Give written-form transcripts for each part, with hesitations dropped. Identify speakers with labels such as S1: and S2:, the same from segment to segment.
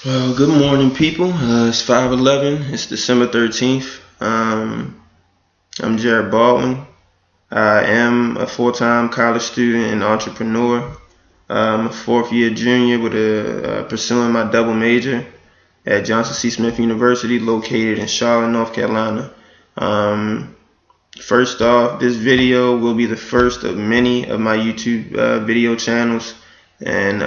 S1: Well, good morning, people. It's 5:11. It's December 13th. I'm Jared Baldwin. I am a full-time college student and entrepreneur. I'm a fourth-year junior with pursuing my double major at Johnson C. Smith University, located in Charlotte, North Carolina. First off, this video will be the first of many of my YouTube video channels, and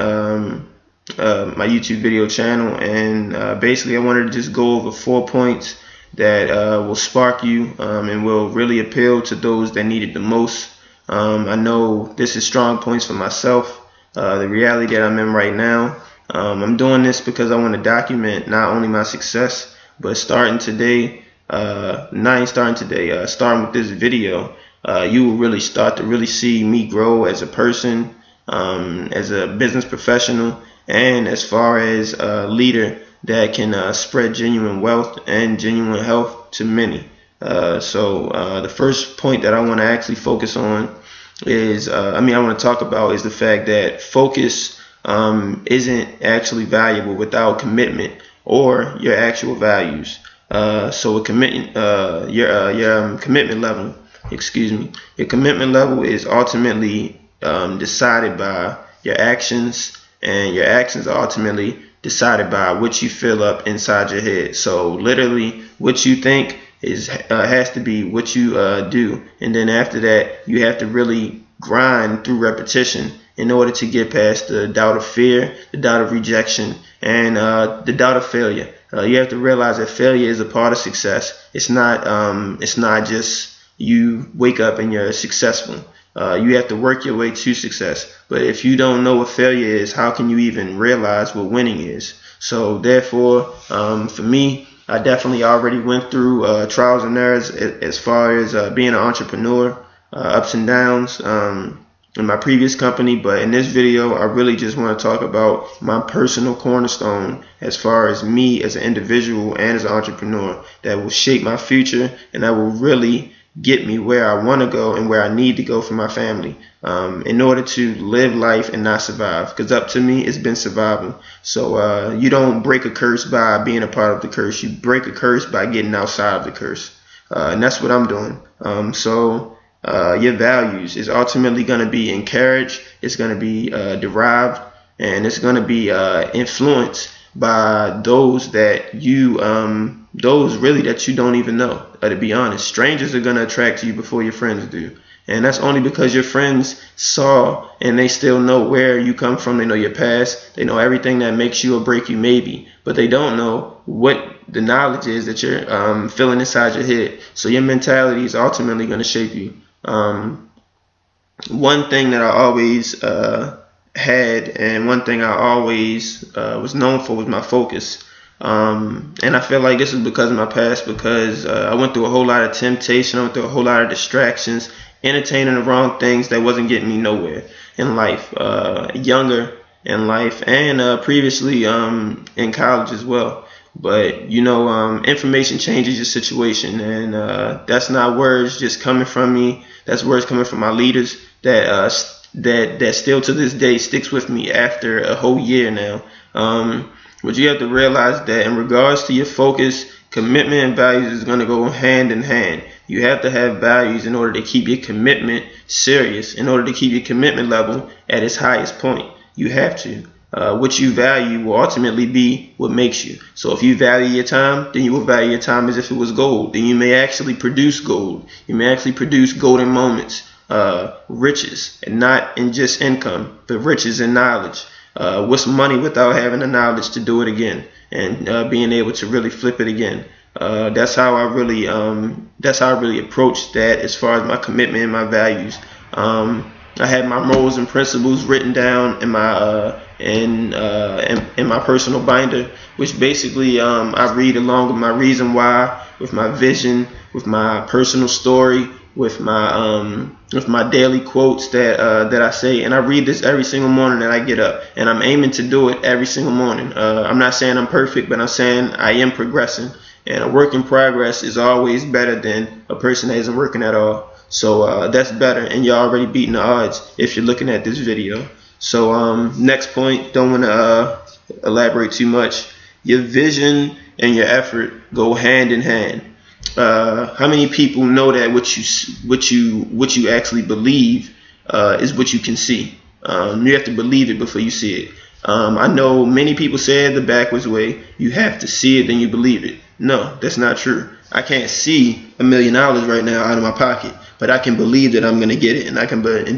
S1: basically I wanted to just go over 4 points that will spark you and will really appeal to those that need it the most. I know this is strong points for myself, the reality that I'm in right now. I'm doing this because I want to document not only my success, but starting with this video, you will really start to really see me grow as a person, as a business professional, and as far as a leader that can spread genuine wealth and genuine health to many. So the first point that I want to actually focus on I want to talk about is the fact that focus isn't actually valuable without commitment or your actual values. Your commitment level, your commitment level is ultimately decided by your actions, and your actions are ultimately decided by what you fill up inside your head. So literally, what you think has to be what you do, and then after that, you have to really grind through repetition in order to get past the doubt of fear, the doubt of rejection, and the doubt of failure. You have to realize that failure is a part of success. It's not just you wake up and you're successful. You have to work your way to success. But if you don't know what failure is, how can you even realize what winning is? So therefore, for me, I definitely already went through trials and errors as far as being an entrepreneur, ups and downs in my previous company. But in this video, I really just want to talk about my personal cornerstone as far as me as an individual and as an entrepreneur that will shape my future, and that will really get me where I want to go and where I need to go for my family, in order to live life and not survive. Because up to me, it's been survival. So you don't break a curse by being a part of the curse. You break a curse by getting outside of the curse. And that's what I'm doing. Your values is ultimately going to be encouraged. It's going to be derived, and it's going to be influenced by those that those really that you don't even know. To be honest, strangers are going to attract you before your friends do. And that's only because your friends saw and they still know where you come from. They know your past. They know everything that makes you or break you, maybe. But they don't know what the knowledge is that you're feeling inside your head. So your mentality is ultimately going to shape you. One thing that I always had, and one thing I always was known for, was my focus. And I feel like this is because of my past, because I went through a whole lot of temptation. I went through a whole lot of distractions, entertaining the wrong things that wasn't getting me nowhere in life, younger in life, and previously in college as well. But information changes your situation, and that's not words just coming from me. That's words coming from my leaders that still to this day sticks with me after a whole year now. But you have to realize that in regards to your focus, commitment and values is going to go hand in hand. You have to have values in order to keep your commitment serious, in order to keep your commitment level at its highest point. You have to. What you value will ultimately be what makes you. So if you value your time, then you will value your time as if it was gold. Then you may actually produce gold. You may actually produce golden moments, riches, and not in just income, but riches and knowledge. What's money without having the knowledge to do it again, and being able to really flip it again? That's how I really approach that as far as my commitment and my values. I had my morals and principles written down in my in my personal binder, which basically I read along with my reason why, with my vision, with my personal story, with my daily quotes that I say, and I read this every single morning that I get up, and I'm aiming to do it every single morning. I'm not saying I'm perfect, but I'm saying I am progressing, and a work in progress is always better than a person that isn't working at all. So that's better, and you're already beating the odds if you're looking at this video. So next point, don't want to elaborate too much, Your vision and your effort go hand in hand. How many people know that what you actually believe is what you can see? You have to believe it before you see it. I know many people say it the backwards way. You have to see it, then you believe it. No, that's not true. I can't see $1 million right now out of my pocket, but I can believe that I'm gonna get it, and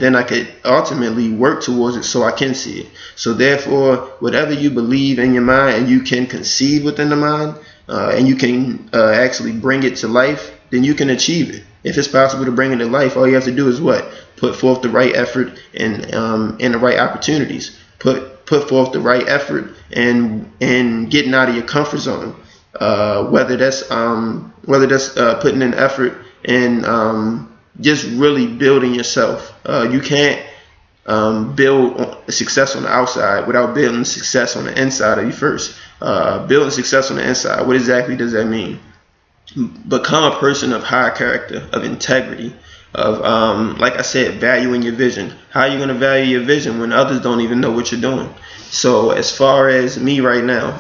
S1: then I could ultimately work towards it so I can see it. So therefore, whatever you believe in your mind and you can conceive within the mind, and you can actually bring it to life, then you can achieve it. If it's possible to bring it to life, all you have to do is what? Put forth the right effort and the right opportunities. Put forth the right effort and getting out of your comfort zone. Whether that's putting in effort and just really building yourself. You can't build success on the outside without building success on the inside of you first. Building success on the inside, what exactly does that mean? Become a person of high character, of integrity, of like I said, valuing your vision. How are you going to value your vision when others don't even know what you're doing? So as far as me right now,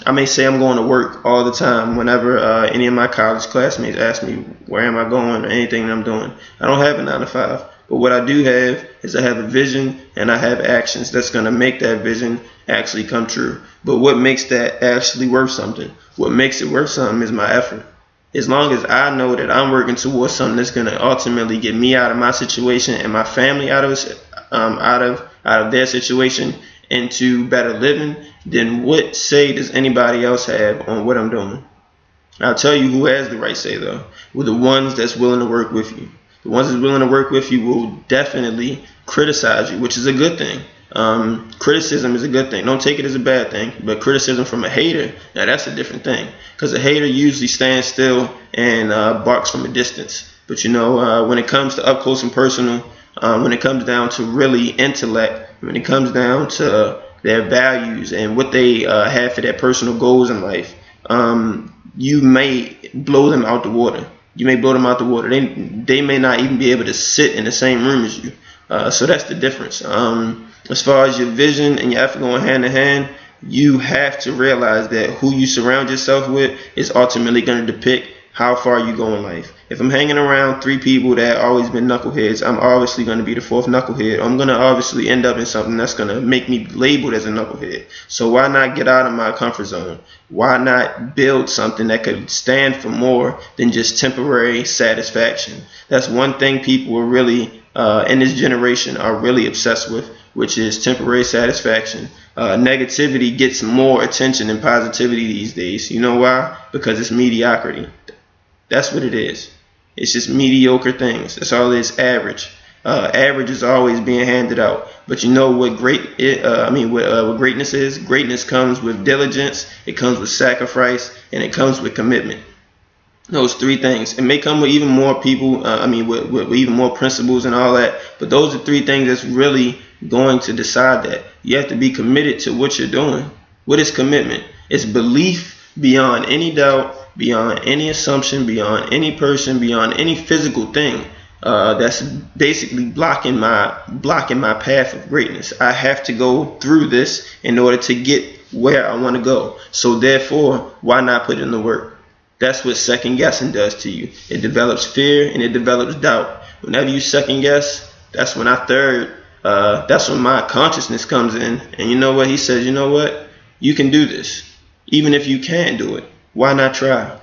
S1: I may say I'm going to work all the time whenever any of my college classmates ask me where am I going or anything that I'm doing. I don't have a 9 to 5, but what I do have is I have a vision and I have actions that's going to make that vision actually come true. But what makes that actually worth something? What makes it worth something is my effort. As long as I know that I'm working towards something that's going to ultimately get me out of my situation and my family out of their situation into better living, then what say does anybody else have on what I'm doing? I'll tell you who has the right say though. Well, the ones that's willing to work with you. The ones that's willing to work with you will definitely criticize you, which is a good thing. Criticism is a good thing. Don't take it as a bad thing. But criticism from a hater, now that's a different thing. Because a hater usually stands still and barks from a distance. But when it comes to up close and personal, when it comes down to really intellect, when it comes down to their values and what they have for their personal goals in life, you may blow them out the water. They may not even be able to sit in the same room as you. So that's the difference. As far as your vision and your effort going hand in hand, you have to realize that who you surround yourself with is ultimately going to depict how far you go in life. If I'm hanging around 3 people that always been knuckleheads, I'm obviously going to be the 4th knucklehead. I'm going to obviously end up in something that's going to make me labeled as a knucklehead. So why not get out of my comfort zone? Why not build something that could stand for more than just temporary satisfaction? That's one thing people are really, in this generation, are really obsessed with, which is temporary satisfaction. Negativity gets more attention than positivity these days. You know why? Because it's mediocrity. That's what it is. It's just mediocre things. That's all it is. Average. Average is always being handed out. But you know what what greatness is? Greatness comes with diligence. It comes with sacrifice, and it comes with commitment. Those 3 things. It may come with even more people. With even more principles and all that. But those are 3 things that's really going to decide that. You have to be committed to what you're doing. What is commitment? It's belief beyond any doubt, beyond any assumption, beyond any person, beyond any physical thing that's basically blocking my path of greatness. I have to go through this in order to get where I want to go. So therefore, why not put in the work? That's what second guessing does to you. It develops fear and it develops doubt. Whenever you second guess, that's when that's when my consciousness comes in. And you know what? He says, you know what? You can do this. Even if you can't do it, why not try?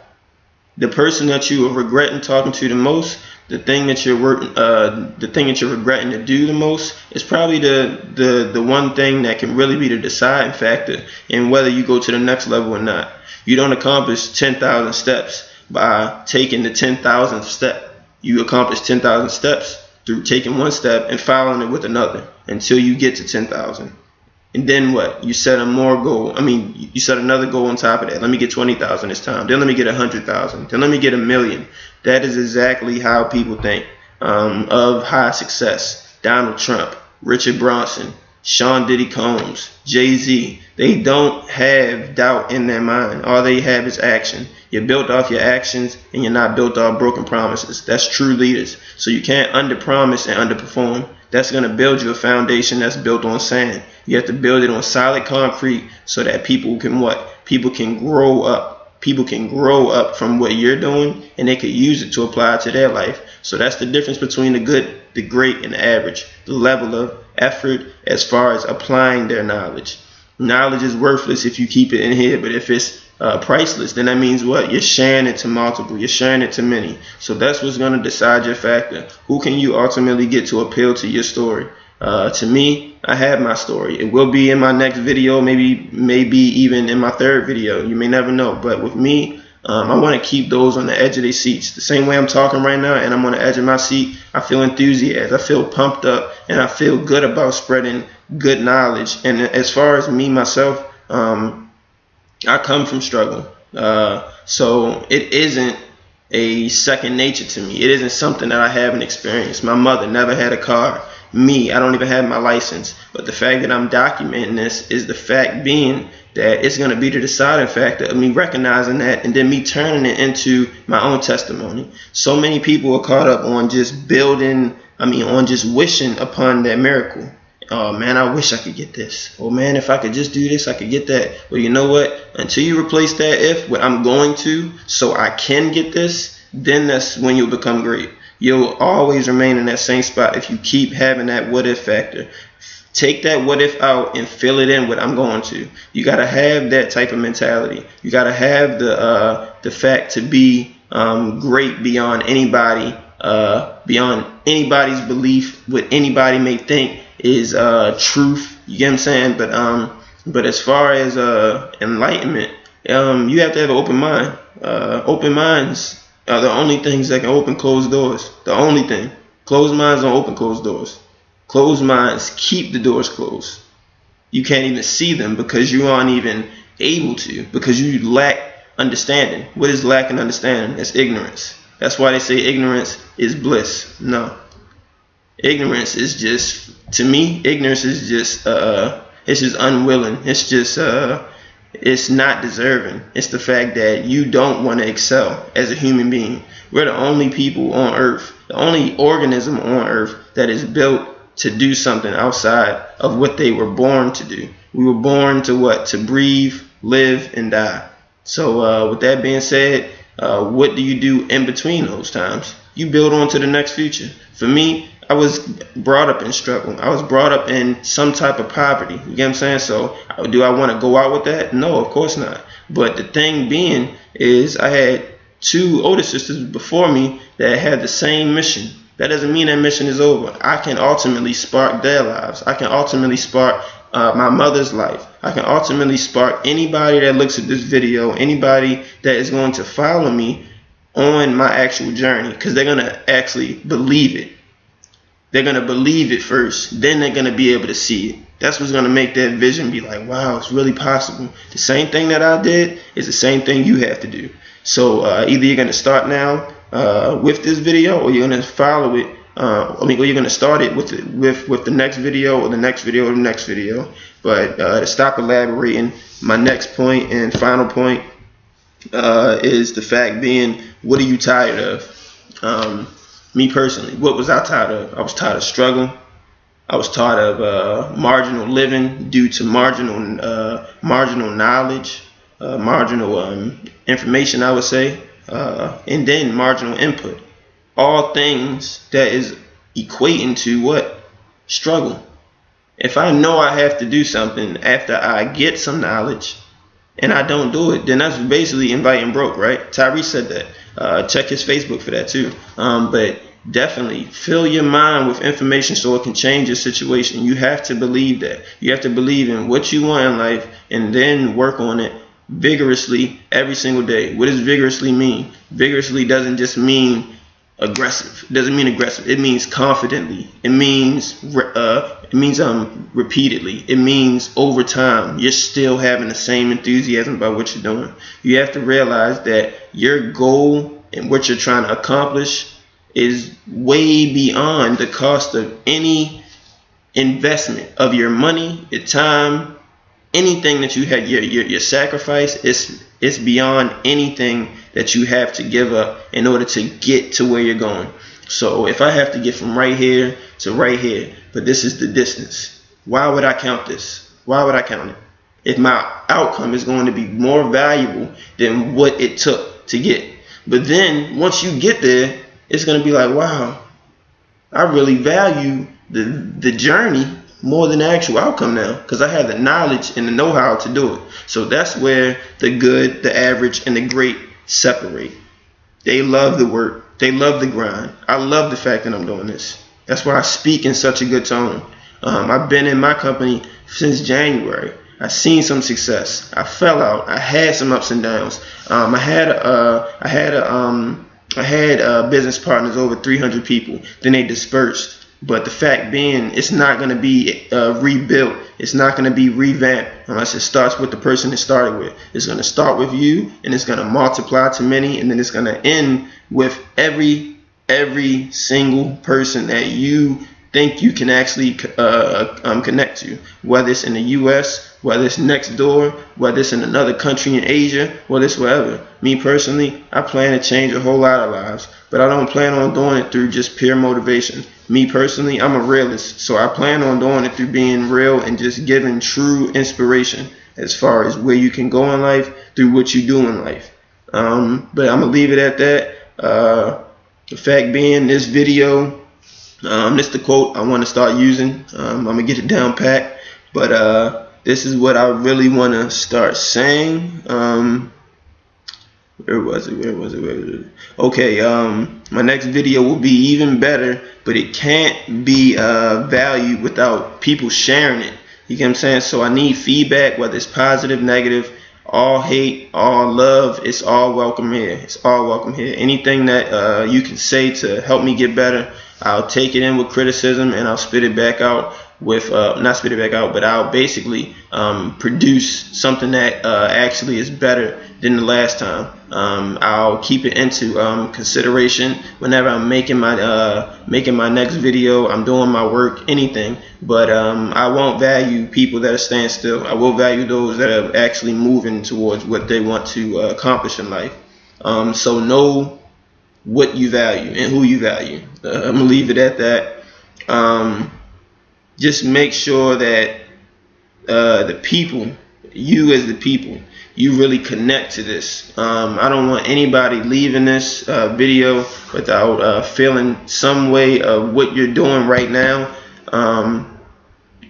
S1: The person that you are regretting talking to the most, the thing that you're regretting to do the most, is probably the one thing that can really be the deciding factor in whether you go to the next level or not. You don't accomplish 10,000 steps by taking the 10,000th step. You accomplish 10,000 steps through taking one step and following it with another until you get to 10,000. And then what? You set a more goal. You set another goal on top of that. Let me get 20,000 this time. Then let me get 100,000. Then let me get 1,000,000. That is exactly how people think of high success. Donald Trump, Richard Branson, Sean Diddy Combs, Jay-Z. They don't have doubt in their mind. All they have is action. You're built off your actions and you're not built off broken promises. That's true leaders. So you can't underpromise and underperform. That's going to build you a foundation that's built on sand. You have to build it on solid concrete so that people can what? People can grow up. People can grow up from what you're doing, and they can use it to apply it to their life. So that's the difference between the good, the great, and the average. The level of effort as far as applying their knowledge. Knowledge is worthless if you keep it in here, but if it's priceless, then that means what? You're sharing it to multiple. You're sharing it to many. So that's what's going to decide your factor. Who can you ultimately get to appeal to your story? To me, I have my story. It will be in my next video, maybe even in my third video. You may never know. But with me, I want to keep those on the edge of their seats. The same way I'm talking right now and I'm on the edge of my seat, I feel enthusiasm. I feel pumped up, and I feel good about spreading good knowledge. And as far as me, myself, I come from struggle. So it isn't a second nature to me. It isn't something that I haven't experienced. My mother never had a car. Me, I don't even have my license. But the fact that I'm documenting this is the fact being that it's going to be the deciding factor of me recognizing that and then me turning it into my own testimony. So many people are caught up on just on just wishing upon that miracle. Oh man, I wish I could get this. Oh man, if I could just do this, I could get that. Well, you know what? Until you replace that if with I'm going to, so I can get this, then that's when you'll become great. You'll always remain in that same spot if you keep having that what if factor. Take that what if out and fill it in with I'm going to. You got to have that type of mentality. You got to have the fact to be great beyond anybody, beyond anybody's belief, what anybody may think is truth. You get what I'm saying? But as far as enlightenment, you have to have an open mind. Open minds are the only things that can open closed doors. The only thing. Closed minds don't open closed doors. Closed minds keep the doors closed. You can't even see them because you aren't even able to, because you lack understanding. What is lacking understanding? It's ignorance. That's why they say ignorance is bliss. No. Ignorance is just, to me, ignorance is just, it's just unwilling. It's just, it's not deserving. It's the fact that you don't want to excel as a human being. We're the only people on earth, the only organism on earth that is built to do something outside of what they were born to do. We were born to what? To breathe, live, and die. So with that being said, what do you do in between those times? You build on to the next future. For me, I was brought up in struggle. I was brought up in some type of poverty. You get what I'm saying? So do I want to go out with that? No, of course not. But the thing being is I had two older sisters before me that had the same mission. That doesn't mean that mission is over. I can ultimately spark their lives. I can ultimately spark my mother's life. I can ultimately spark anybody that looks at this video, anybody that is going to follow me on my actual journey, because they're going to actually believe it. They're going to believe it first. Then they're going to be able to see it. That's what's going to make that vision be like, wow, it's really possible. The same thing that I did is the same thing you have to do. So either you're going to start now with this video, or you're going to follow it. Or you're going to start it with the next video, or the next video, or the next video. But to stop elaborating, my next point and final point is the fact being, what are you tired of? Me personally, what was I tired of? I was tired of struggle. I was tired of marginal living due to marginal knowledge, marginal information, I would say, and then marginal input. All things that is equating to what? Struggle. If I know I have to do something after I get some knowledge and I don't do it, then that's basically inviting broke, right? Tyrese said that. Check his Facebook for that too. But definitely fill your mind with information so it can change your situation. You have to believe that. You have to believe in what you want in life and then work on it vigorously every single day. What does vigorously mean? Vigorously doesn't just mean aggressive. It doesn't mean aggressive. It means confidently. It means repeatedly. It means over time. You're still having the same enthusiasm about what you're doing. You have to realize that your goal and what you're trying to accomplish is way beyond the cost of any investment of your money, your time, anything that you had, your sacrifice. It's beyond anything that you have to give up in order to get to where you're going. So if I have to get from right here to right here, but this is the distance, why would I count this? Why would I count it? If my outcome is going to be more valuable than what it took to get. But then once you get there, it's going to be like, wow, I really value the journey more than the actual outcome now, because I have the knowledge and the know-how to do it. So that's where the good, the average, and the great separate. They love the work. They love the grind. I love the fact that I'm doing this. That's why I speak in such a good tone. I've been in my company since January. I've seen some success. I fell out. I had some ups and downs. I had business partners, over 300 people. Then they dispersed. But the fact being, it's not going to be rebuilt. It's not going to be revamped unless it starts with the person it started with. It's going to start with you, and it's going to multiply to many, and then it's going to end with every single person that you think you can actually connect to, whether it's in the U.S., whether it's next door, whether it's in another country in Asia, whether it's wherever. Me personally, I plan to change a whole lot of lives, but I don't plan on doing it through just pure motivation. Me personally, I'm a realist, so I plan on doing it through being real and just giving true inspiration as far as where you can go in life through what you do in life. But I'm going to leave it at that. The fact being, this video, this is the quote I want to start using. I'm going to get it down pat, but this is what I really want to start saying. Where was it? Okay, my next video will be even better, but it can't be valued without people sharing it. You get what I'm saying? So I need feedback, whether it's positive, negative, all hate, all love. It's all welcome here. It's all welcome here. Anything that you can say to help me get better, I'll take it in with criticism, and I'll spit it back out with not spit it back out, but I'll basically produce something that actually is better than the last time. I'll keep it into consideration whenever I'm making my next video. I'm doing my work, anything, but I won't value people that are staying still. I will value those that are actually moving towards what they want to accomplish in life. So know what you value and who you value. I'm gonna leave it at that. Just make sure that the people, you as the people, you really connect to this. I don't want anybody leaving this video without feeling some way of what you're doing right now,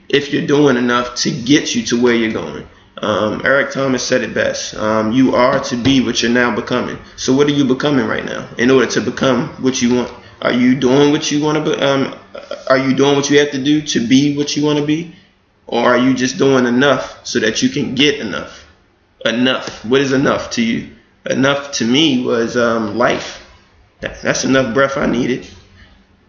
S1: if you're doing enough to get you to where you're going. Eric Thomas said it best. You are to be what you're now becoming. So what are you becoming right now in order to become what you want? Are you doing what you want to are you doing what you have to do to be what you want to be? Or are you just doing enough so that you can get enough? Enough. What is enough to you? Enough to me was life. That's enough breath I needed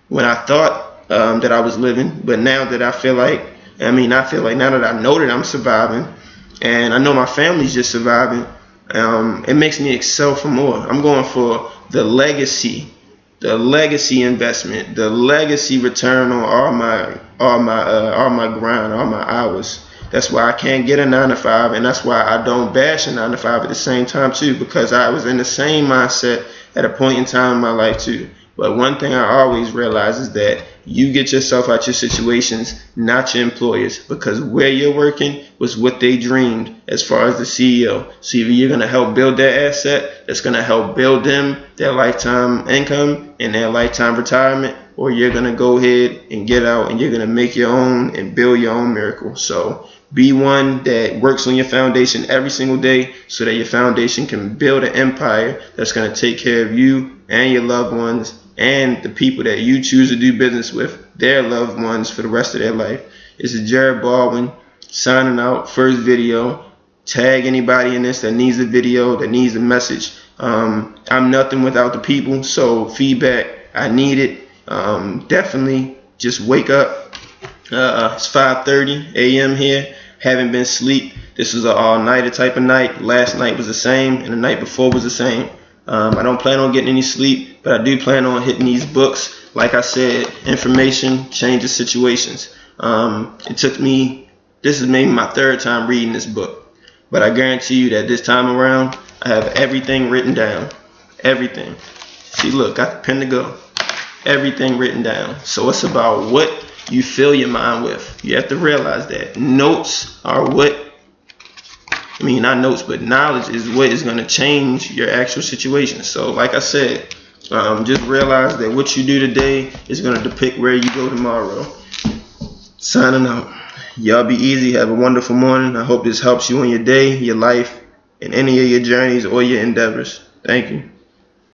S1: when I thought that I was living. But now that I feel like now that I know that I'm surviving, and I know my family's just surviving, it makes me excel for more. I'm going for the legacy investment, the legacy return on all my grind, all my hours. That's why I can't get a 9 to 5, and that's why I don't bash a 9 to 5 at the same time too, because I was in the same mindset at a point in time in my life too. But one thing I always realize is that you get yourself out your situations, not your employers, because where you're working was what they dreamed as far as the CEO. So either you're going to help build their asset that's going to help build them their lifetime income and their lifetime retirement, or you're going to go ahead and get out and you're going to make your own and build your own miracle. So be one that works on your foundation every single day so that your foundation can build an empire that's going to take care of you and your loved ones and the people that you choose to do business with, their loved ones, for the rest of their life. This is Jared Baldwin signing out. First video. Tag anybody in this that needs a video, that needs a message. I'm nothing without the people, so feedback, I need it. Definitely just wake up. It's 5:30 a.m. here. Haven't been asleep. This was an all-nighter type of night. Last night was the same, and the night before was the same. I don't plan on getting any sleep, but I do plan on hitting these books. Like I said, information changes situations. This is maybe my 3rd time reading this book, but I guarantee you that this time around, I have everything written down. Everything. See, look, got the pen to go. everything written down. So it's about what you fill your mind with. You have to realize that notes are not notes, but knowledge is what is going to change your actual situation. So like I said, just realize that what you do today is going to depict where you go tomorrow. Signing out. Y'all be easy. Have a wonderful morning. I hope this helps you in your day, your life, in any of your journeys or your endeavors. Thank you.